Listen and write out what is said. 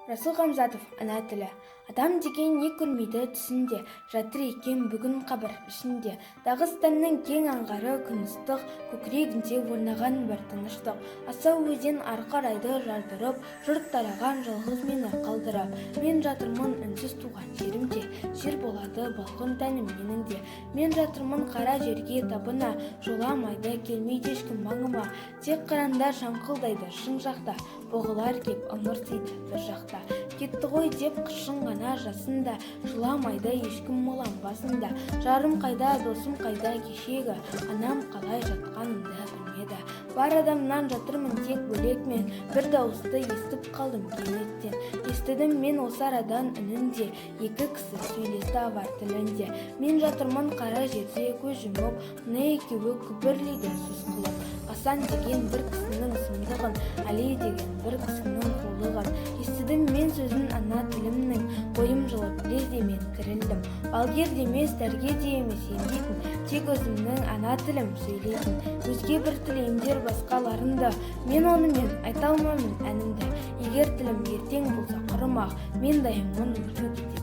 Расул Қамзатов, ана тілі. Адам деген не көрмейді түсінде, жатыр екен бүгін қабір ішінде. Дағыстанның кең аңғары күн ыстық, көкірегінде орнаған бір тыныштық. Асау өзен арқарайды жардырып, жұрт тараған жалғыз мені қалдырып. Мен жатырмын үнсіз туған жерімде, жер болады балғын тәнім менің де. Мен жатырмын қара жерге табына, жоламайды келмейді ешкім маңыма. Тек қырандар шаңқылдайды шың жақта, бұғылар кеп ыңырсиды бір жақта. Кетті ғой деп қышын ғана жасында, жыламайды ешкім молам басында. Жарым қайда, досым қайда кешегі, анам қалай жатқанымды білмеді. Бар адамнан жатырмын тек бөлек мен, бір дауысты естіп қалдым кенеттен. Естідім мен осы арадан үнінде, екі кісі сөйлесті авар тілінде. Мен жатырмын қара жерде көз жұмып, мына екеуі күбірлейді сөз қылып. Асан деген бір кісінің сұмдығын, Али деген бір кісінің қулығын. Естідім мен сөзін ана тілімнің, бойым жылып лезде мен кірілдім. Балгер демес, дәрге де емес емдейтін, тек өзімнің ана тілім сөйлейтін. Өзге бір тіл емдер басқаларында, мен онымен айта алмаймын әнімді. Егер тілім ертең болса құрымақ, мен дайынмын өлуге.